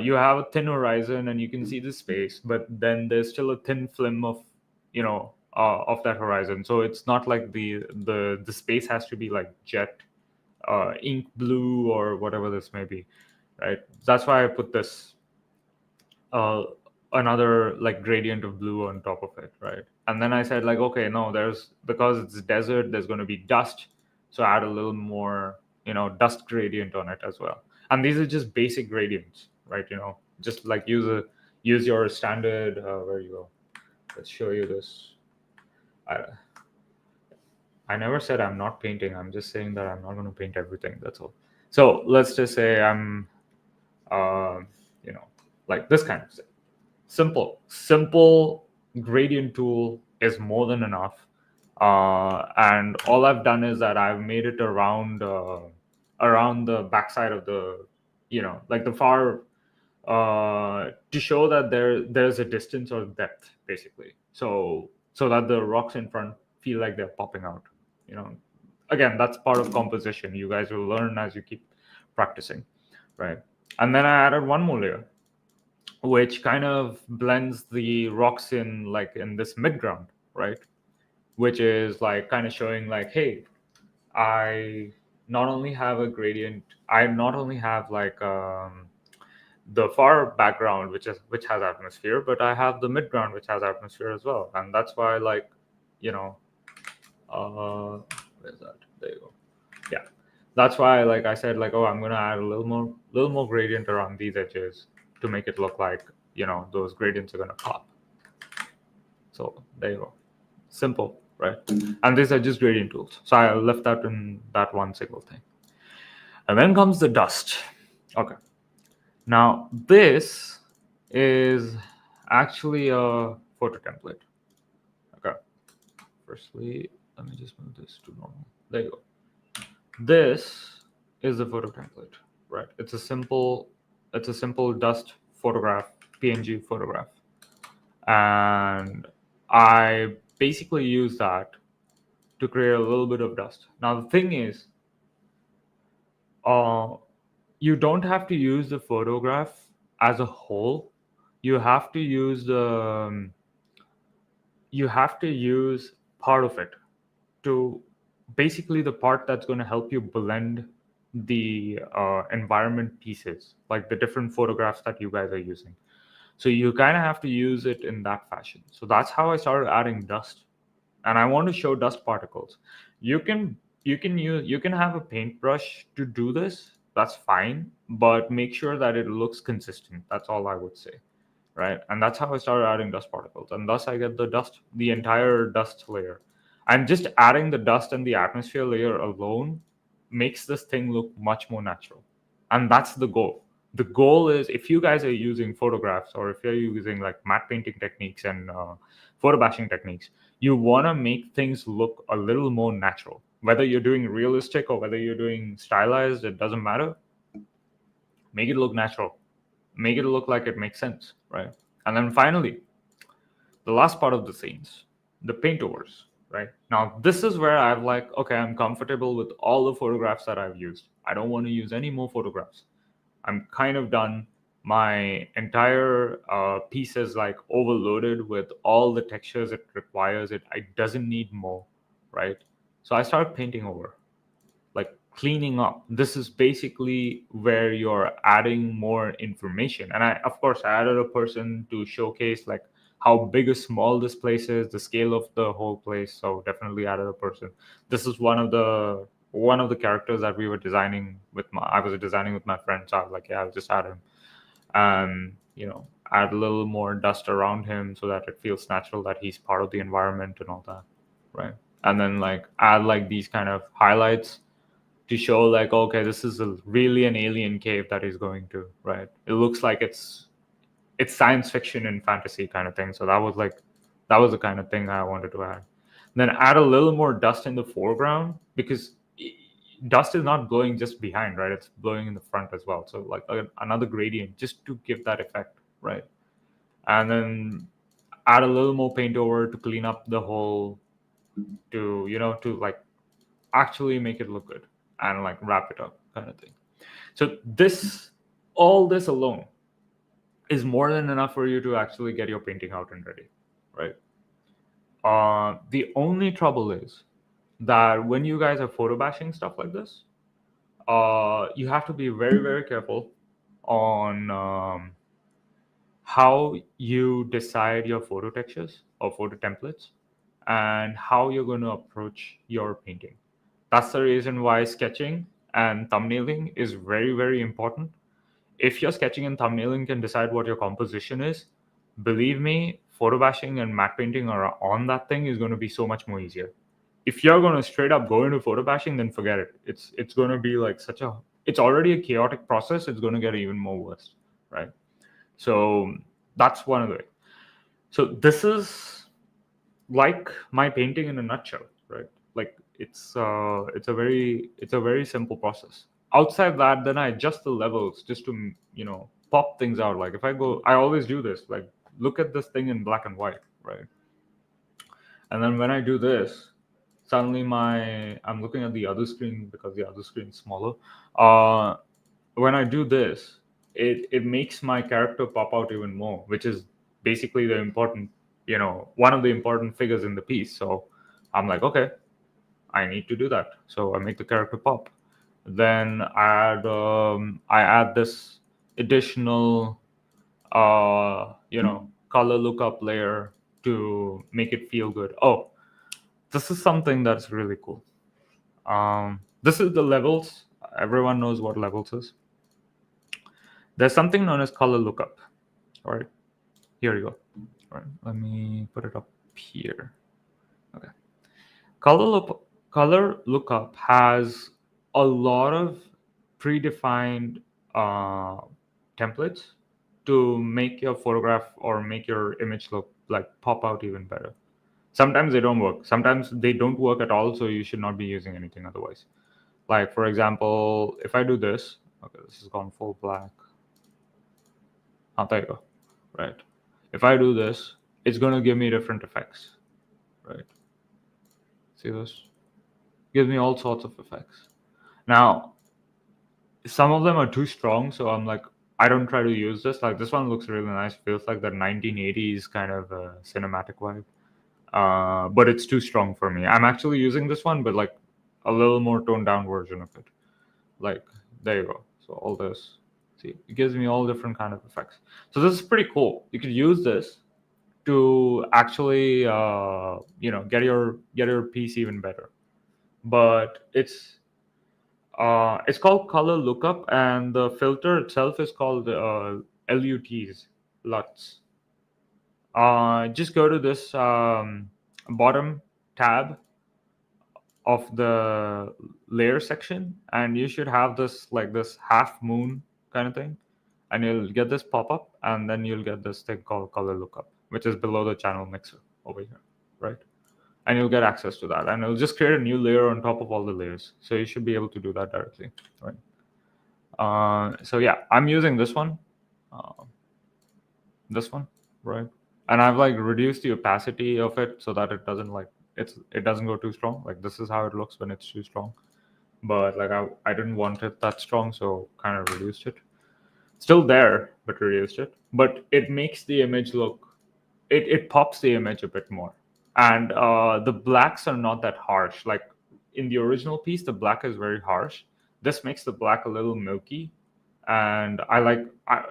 B: you have a thin horizon and you can see the space, but then there's still a thin film of of that horizon. So it's not like the space has to be like jet ink blue or whatever this may be, right? That's why I put this uh, another like gradient of blue on top of it, right? And then I said like, okay, no, there's, because it's desert, there's going to be dust, so add a little more, dust gradient on it as well. And these are just basic gradients, right? Just like use your standard. Where you go? Let's show you this. I, I never said I'm not painting. I'm just saying that I'm not going to paint everything. That's all. So let's just say I'm, uh, you know, like this kind of thing. Simple gradient tool is more than enough. And all I've done is that I've made it around the backside of the, like the far, to show that there's a distance or depth, basically. So that the rocks in front feel like they're popping out. You know, Again, that's part of composition. You guys will learn as you keep practicing, right? And then I added one more layer, which kind of blends the rocks in like in this midground, right? Which is like kind of showing like, hey, I not only have a gradient, I not only have like the far background, which has atmosphere, but I have the midground, which has atmosphere as well. And that's why, like, you know, where's that? There you go. Yeah, that's why, like I said, like, oh, I'm gonna add a little more gradient around these edges to make it look like, those gradients are gonna pop. So there you go. Simple, right? And these are just gradient tools. So I left that in that one single thing. And then comes the dust. Okay. Now this is actually a photo template. Okay. Firstly, let me just move this to normal. There you go. This is the photo template, right? It's a simple dust photograph, PNG photograph. And I basically use that to create a little bit of dust. Now the thing is, uh, you don't have to use the photograph as a whole. You have to use part of it to basically the part that's going to help you blend the environment pieces, like the different photographs that you guys are using. So you kind of have to use it in that fashion. So that's how I started adding dust. And I want to show dust particles. You can have a paintbrush to do this. That's fine, but make sure that it looks consistent. That's all I would say, right? And that's how I started adding dust particles, and thus I get the entire dust layer. And just adding the dust and the atmosphere layer alone makes this thing look much more natural. And that's the goal. The goal is, if you guys are using photographs, or if you're using like matte painting techniques and photo bashing techniques, you want to make things look a little more natural. Whether you're doing realistic or whether you're doing stylized, it doesn't matter. Make it look natural. Make it look like it makes sense, right? And then finally, the last part of the scenes, the paint overs, right? Now, this is where I've like, okay, I'm comfortable with all the photographs that I've used. I don't want to use any more photographs. I'm kind of done. My entire piece is like overloaded with all the textures it requires. It doesn't need more, right? So I start painting over, like cleaning up. This is basically where you're adding more information. And I, of course, I added a person to showcase like how big or small this place is, the scale of the whole place. So definitely added a person. This is one of the characters that we were designing with I was designing with my friend. So I was like, yeah, I'll just add him. Add a little more dust around him so that it feels natural that he's part of the environment and all that, right? And then like add like these kind of highlights to show like, okay, this is really an alien cave that he's going to, right? It looks like it's science fiction and fantasy kind of thing. So that was the kind of thing I wanted to add. Then add a little more dust in the foreground, because dust is not blowing just behind, right? It's blowing in the front as well. So like another gradient just to give that effect, right? And then add a little more paint over to clean up the whole, to like actually make it look good and like wrap it up kind of thing. So all this alone is more than enough for you to actually get your painting out and ready, right? The only trouble is that when you guys are photo bashing stuff like this, you have to be very, very careful on how you decide your photo textures or photo templates and how you're going to approach your painting. That's the reason why sketching and thumbnailing is very, very important. If your sketching and thumbnailing can decide what your composition is, believe me, photo bashing and matte painting are on that thing is going to be so much more easier. If you're going to straight up go into photo bashing, then forget it. It's going to be like such a, it's already a chaotic process. It's going to get even more worse, right? So that's one of the way. So this is like my painting in a nutshell, right? Like it's a very simple process. Outside that, then I adjust the levels just to pop things out. Like if I go, I always do this. Like look at this thing in black and white, right? And then when I do this, suddenly I'm looking at the other screen because the other screen is smaller. Uh, when I do this, it makes my character pop out even more, which is basically the important, one of the important figures in the piece. So I'm like, okay, I need to do that. So I make the character pop. Then I add this additional color lookup layer to make it feel good. Oh, this is something that's really cool. This is the levels. Everyone knows what levels is. There's something known as color lookup. All right, here you go. All right, let me put it up here. Okay, color lookup has a lot of predefined uh, templates to make your photograph or make your image look like pop out even better. Sometimes they don't work. Sometimes they don't work at all. So you should not be using anything otherwise. Like for example, if I do this, okay, this has gone full black. Oh, there you go. Right. If I do this, it's going to give me different effects. Right. See this? Gives me all sorts of effects. Now, some of them are too strong, so I'm like, I don't try to use this. Like this one looks really nice. Feels like that 1980s kind of cinematic vibe. But it's too strong for me. I'm actually using this one, but like a little more toned down version of it. Like there you go. So all this, see, it gives me all different kind of effects. So this is pretty cool. You could use this to actually get your piece even better. But it's called color lookup, and the filter itself is called LUTs, LUTs. Just go to this bottom tab of the layer section, and you should have this like this half moon kind of thing, and you'll get this pop up, and then you'll get this thing called color lookup, which is below the channel mixer over here, right? And you'll get access to that, and it'll just create a new layer on top of all the layers. So you should be able to do that directly, right? So yeah, I'm using uh, this one, right? And I've like reduced the opacity of it so that it doesn't like it doesn't go too strong. Like this is how it looks when it's too strong. But like I didn't want it that strong, so kind of reduced it. Still there, but reduced it. But it makes the image look it pops the image a bit more. And the blacks are not that harsh. Like in the original piece, the black is very harsh. This makes the black a little milky, and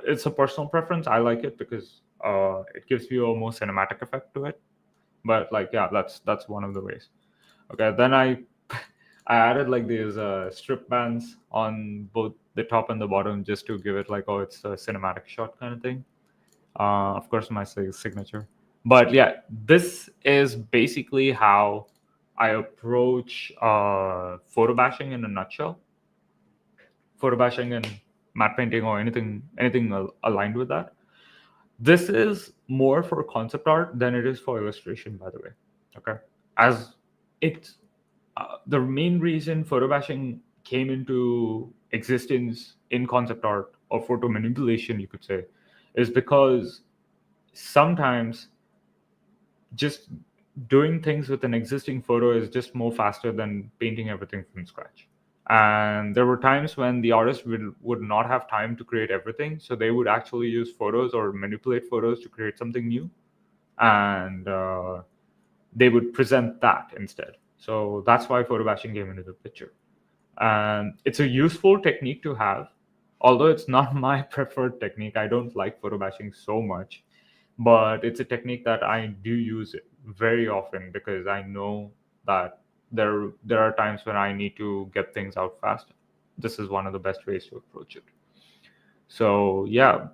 B: it's a personal preference. I like it because it gives you a more cinematic effect to it. But like yeah, that's one of the ways. Okay, then I added like these strip bands on both the top and the bottom just to give it like, oh, it's a cinematic shot kind of thing. Of course, my signature. But yeah, this is basically how I approach photo bashing in a nutshell. Photo bashing and matte painting or anything aligned with that. This is more for concept art than it is for illustration, by the way. Okay, as it the main reason photo bashing came into existence in concept art or photo manipulation, you could say, is because sometimes just doing things with an existing photo is just more faster than painting everything from scratch. And there were times when the artist would not have time to create everything, so they would actually use photos or manipulate photos to create something new. And they would present that instead. So that's why photobashing came into the picture. And it's a useful technique to have, although it's not my preferred technique. I don't like photobashing so much, but it's a technique that I do use it very often because I know that there are times when I need to get things out fast. This is one of the best ways to approach it. So yeah,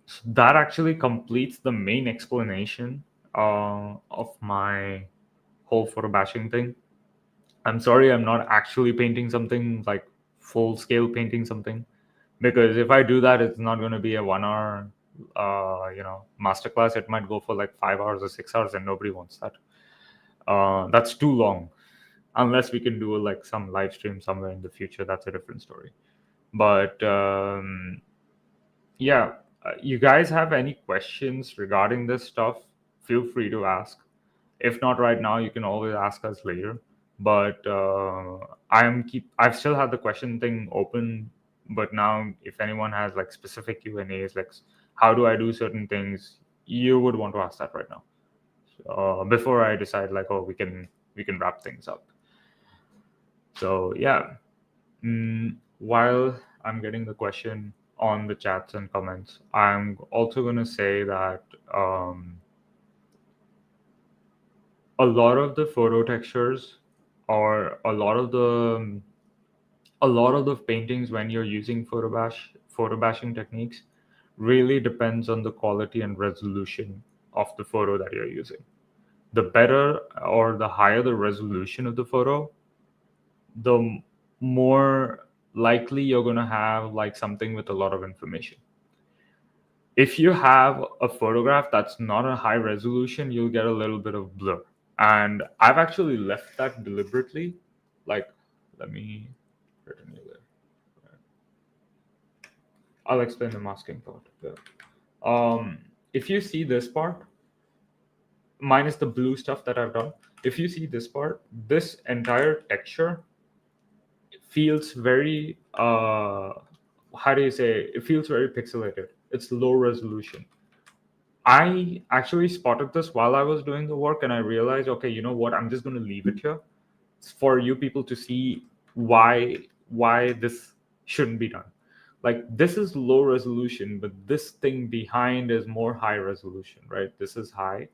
B: so that actually completes the main explanation of my whole photobashing thing. I'm sorry, I'm not actually painting something like full scale painting something, because if I do that, it's not going to be a 1 hour, masterclass. It might go for like 5 hours or 6 hours, and nobody wants that. That's too long. Unless we can do like some live stream somewhere in the future, that's a different story. But yeah, you guys have any questions regarding this stuff? Feel free to ask. If not right now, you can always ask us later. But I've still had the question thing open. But now, if anyone has like specific Q&As, like how do I do certain things, you would want to ask that right now, before I decide like, oh, we can wrap things up. So yeah, while I'm getting the question on the chats and comments, I'm also gonna say that a lot of the photo textures or a lot of the paintings, when you're using photobashing techniques, really depends on the quality and resolution of the photo that you're using. The better or the higher the resolution of the photo, the more likely you're going to have like something with a lot of information. If you have a photograph that's not a high resolution, you'll get a little bit of blur. And I've actually left that deliberately. Like, let me return you there. I'll explain the masking part. Yeah. If you see this part, minus the blue stuff that I've done, if you see this part, this entire texture feels very, how do you say, it feels very pixelated. It's low resolution. I actually spotted this while I was doing the work, and I realized, okay, you know what? I'm just going to leave it here for you people to see why this shouldn't be done. Like, this is low resolution, but this thing behind is more high resolution, right? This is high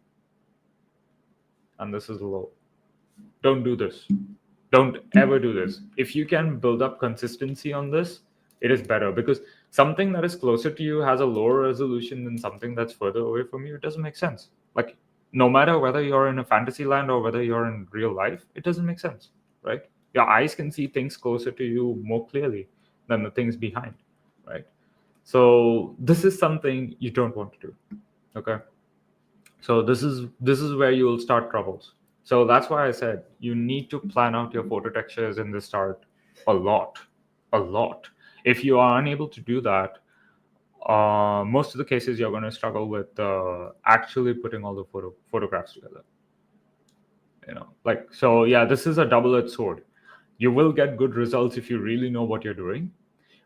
B: and this is low. Don't do this. Don't ever do this. If you can build up consistency on this, it is better, because something that is closer to you has a lower resolution than something that's further away from you. It doesn't make sense. Like, no matter whether you're in a fantasy land or whether you're in real life, it doesn't make sense, right? Your eyes can see things closer to you more clearly than the things behind, right? So this is something you don't want to do. Okay. So this is where you will start troubles. So that's why I said you need to plan out your photo textures in the start a lot, a lot. If you are unable to do that, most of the cases you're going to struggle with actually putting all the photographs together. Like, so yeah, this is a double-edged sword. You will get good results if you really know what you're doing,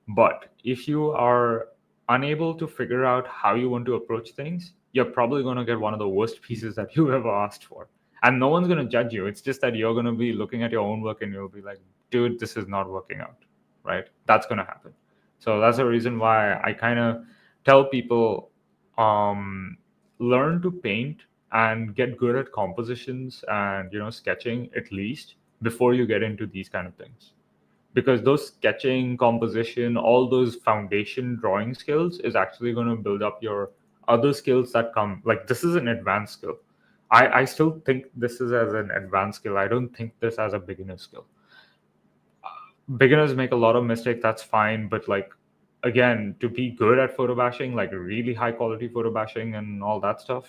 B: but if you are unable to figure out how you want to approach things, you're probably going to get one of the worst pieces that you ever asked for. And no one's going to judge you. It's just that you're going to be looking at your own work and you'll be like, dude, this is not working out, right? That's going to happen. So that's the reason why I kind of tell people, learn to paint and get good at compositions and sketching at least before you get into these kind of things, because those sketching, composition, all those foundation drawing skills is actually going to build up your other skills that come. Like, this is an advanced skill. I still think this is as an advanced skill. I don't think this as a beginner skill. Beginners make a lot of mistakes, that's fine, but like, again, to be good at photo bashing, like really high quality photo bashing and all that stuff,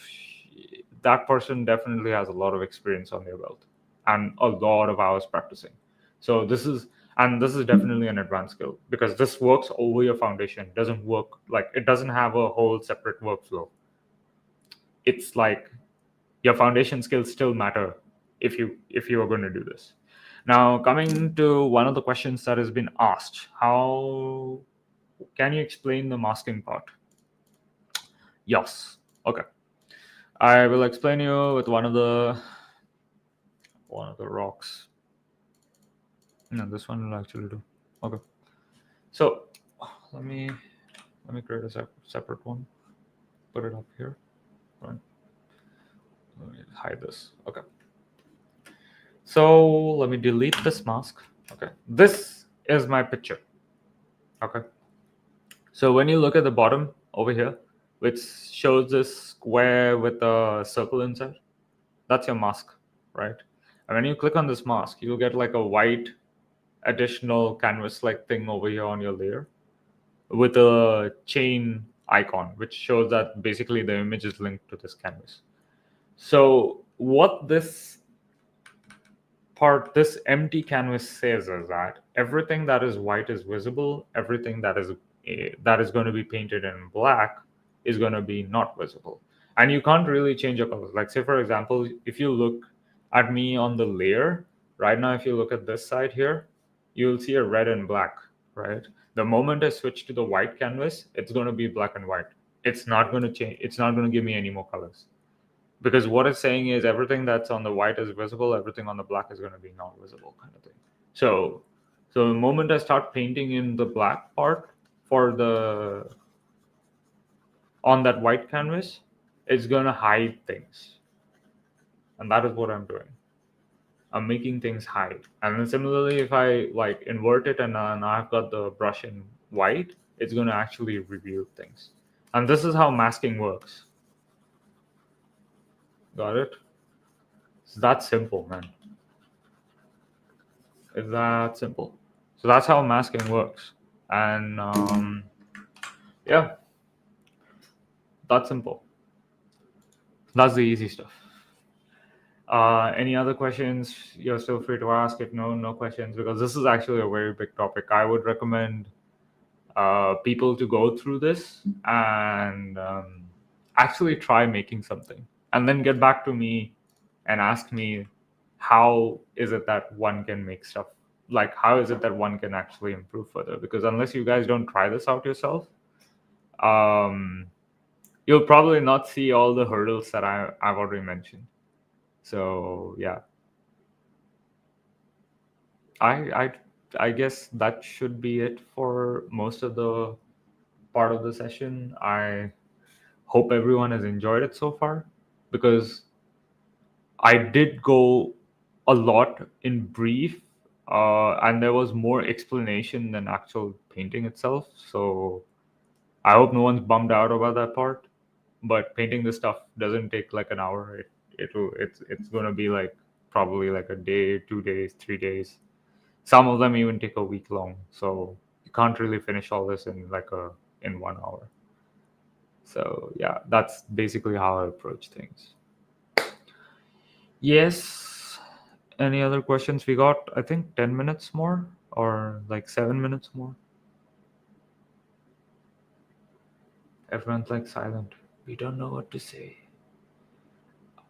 B: that person definitely has a lot of experience on their belt and a lot of hours practicing. So this is definitely an advanced skill, because this works over your foundation. It doesn't work, like, it doesn't have a whole separate workflow. It's like your foundation skills still matter if you are going to do this. Now, coming to one of the questions that has been asked, how can you explain the masking part? Yes. Okay. I will explain you with one of the one of the rocks. No, this one will actually do. Okay. So let me create a separate one. Put it up here. Right. Let me hide this. Okay. So let me delete this mask. Okay. This is my picture. Okay. So when you look at the bottom over here, which shows this square with a circle inside, that's your mask, right? And when you click on this mask, you'll get like a white additional canvas-like thing over here on your layer with a chain icon, which shows that basically the image is linked to this canvas. So what this empty canvas says is that everything that is white is visible, everything that is going to be painted in black is going to be not visible, and you can't really change your colors. Like, say for example, if you look at me on the layer right now, if you look at this side here, you'll see a red and black, right? The moment I switch to the white canvas, it's going to be black and white. It's not going to change. It's not going to give me any more colors, because what it's saying is everything that's on the white is visible, everything on the black is going to be not visible, kind of thing. So the moment I start painting in the black part for the on that white canvas, it's going to hide things, and that is what I'm doing. I'm making things hide. And then similarly, if I like invert it and I've got the brush in white, it's going to actually reveal things. And this is how masking works. Got it? It's that simple, man. It's that simple. So that's how masking works. And yeah, that's simple. That's the easy stuff. Any other questions? You're still free to ask. If no questions, because this is actually a very big topic. I would recommend people to go through this and actually try making something, and then get back to me and ask me how is it that one can make stuff, like how is it that one can actually improve further. Because unless you guys don't try this out yourself, you'll probably not see all the hurdles that I've already mentioned. So yeah, I guess that should be it for most of the part of the session. I hope everyone has enjoyed it so far, because I did go a lot in brief, and there was more explanation than actual painting itself. So I hope no one's bummed out about that part. But painting this stuff doesn't take like an hour. It's gonna be like probably like a day, 2 days, 3 days. Some of them even take a week long. So you can't really finish all this in 1 hour. So yeah, that's basically how I approach things. Yes. Any other questions? We got, I think, 10 minutes more, or like 7 minutes more. Everyone's like silent. We don't know what to say.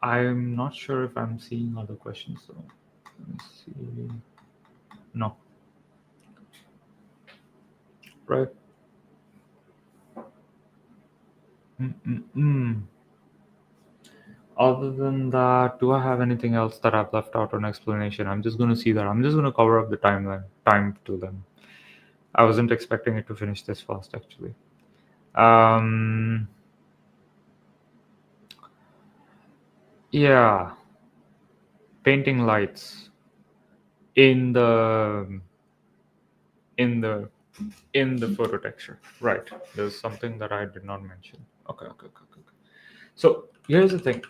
B: I'm not sure if I'm seeing other questions though. Let me see. No. Right. Mm-mm-mm. Other than that, do I have anything else that I've left out on explanation? I'm just going to see that. I'm just going to cover up the time to them. I wasn't expecting it to finish this fast, actually. Yeah. Painting lights in the in the in the photo texture. Right. There's something that I did not mention. Okay. So here's the thing.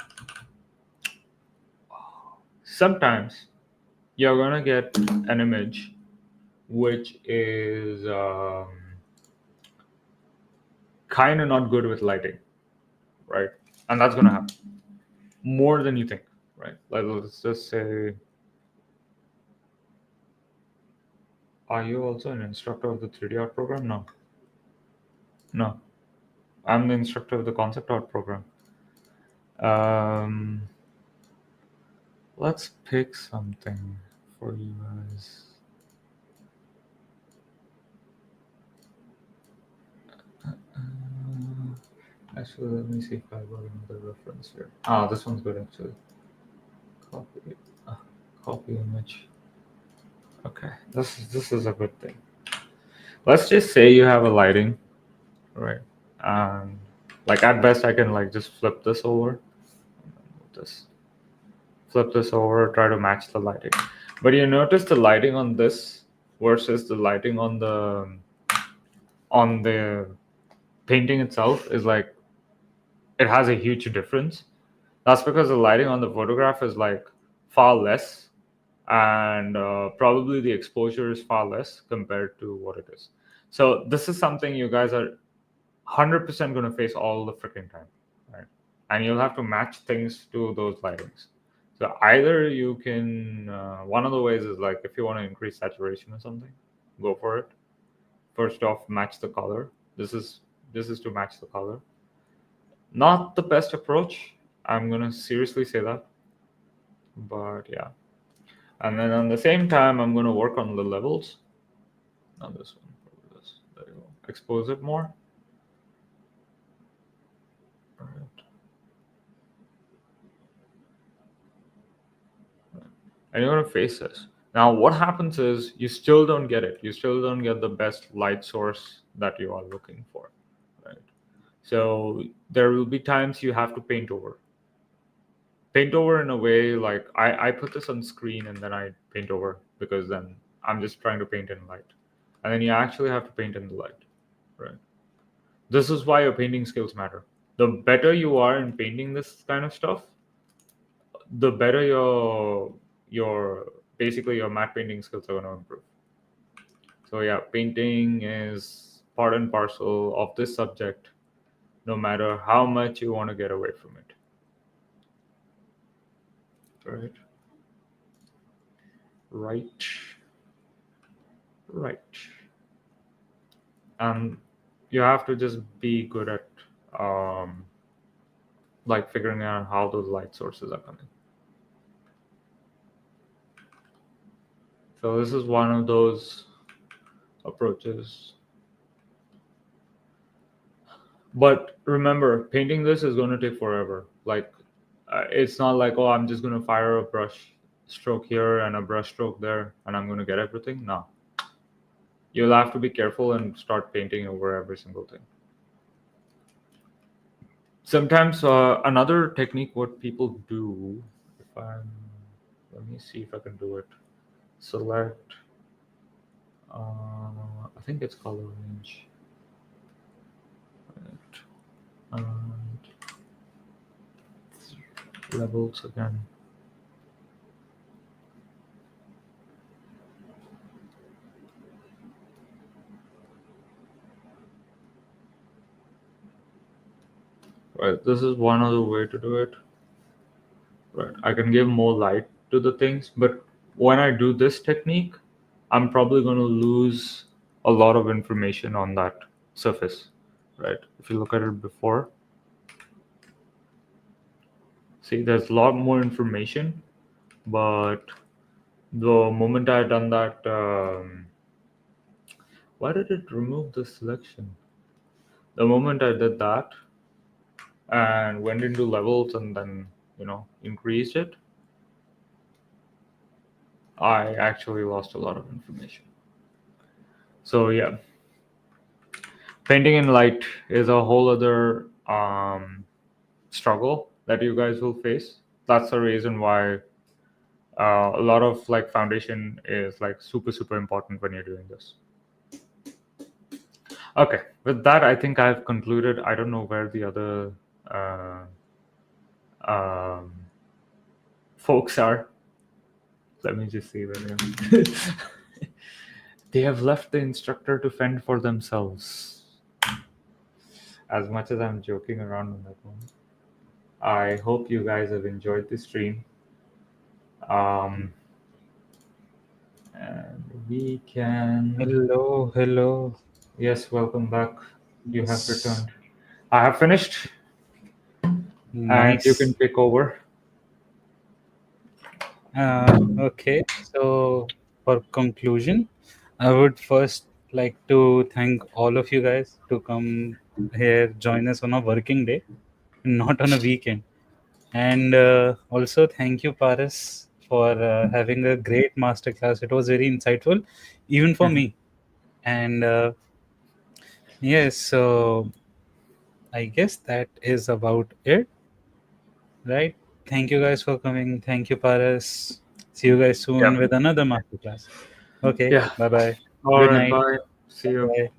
B: Sometimes you're gonna get an image which is kind of not good with lighting, right? And that's gonna happen more than you think, right? Like, let's just say, are you also an instructor of the 3D art program? No, I'm the instructor of the concept art program. Let's pick something for you guys. Actually, let me see if I got another reference here. This one's good actually. Copy copy image. Okay, this is a good thing. Let's just say you have a lighting, right? And like at best, I can like just flip this over, this, flip this over, try to match the lighting. But you notice the lighting on this versus the lighting on the painting itself is like it has a huge difference. That's because the lighting on the photograph is like far less, and probably the exposure is far less compared to what it is. So this is something you guys are 100% going to face all the freaking time, right? And you'll have to match things to those lightings. So either you can, one of the ways is like if you want to increase saturation or something, go for it. First off, match the color. This is to match the color. Not the best approach. I'm gonna seriously say that, but yeah. And then on the same time, I'm gonna work on the levels. Not this one. This. There you go. Expose it more. All right. And you're going to face this. Now, what happens is you still don't get it. You still don't get the best light source that you are looking for, right? So there will be times you have to paint over. Paint over in a way like I put this on screen and then I paint over because then I'm just trying to paint in light. And then you actually have to paint in the light, right? This is why your painting skills matter. The better you are in painting this kind of stuff, the better your basically your matte painting skills are going to improve. So yeah, painting is part and parcel of this subject, no matter how much you want to get away from it. Right. Right. Right. And you have to just be good at um, like figuring out how those light sources are coming. So this is one of those approaches. But remember, painting this is going to take forever. Like, it's not like, oh, I'm just going to fire a brush stroke here and a brush stroke there and I'm going to get everything. No. You'll have to be careful and start painting over every single thing. Sometimes another technique, what people do, let me see if I can do it. Select, I think it's color range. Right. And levels again. Right, this is one other way to do it. Right, I can give more light to the things, but when I do this technique, I'm probably going to lose a lot of information on that surface. Right, if you look at it before, see there's a lot more information, but the moment I done that, why did it remove the selection? The moment I did that and went into levels and then increased it, I actually lost a lot of information. So yeah, painting in light is a whole other struggle that you guys will face. That's the reason why a lot of like foundation is like super important when you're doing this. Okay, with that, I think I've concluded. I don't know where the other um, folks are. Let me just see where they are. They have left the instructor to fend for themselves. As much as I'm joking around on that one, I hope you guys have enjoyed the stream. And we can.
C: Hello.
B: Yes, welcome back. You have
C: Yes.
B: returned. I have finished, and you
C: Nice.
B: can take over.
C: Okay. So, for conclusion, I would first like to thank all of you guys to come here, join us on a working day, not on a weekend. And also, thank you, Paras, for having a great masterclass. It was very insightful, even for me. And yes, so I guess that is about it, right? Thank you guys for coming. Thank you, Paras. See you guys soon
A: Yeah.
C: with another masterclass. Okay,
B: Yeah.
C: bye bye.
B: All
C: Good
B: right.
C: night.
B: Bye. See you.
C: Bye.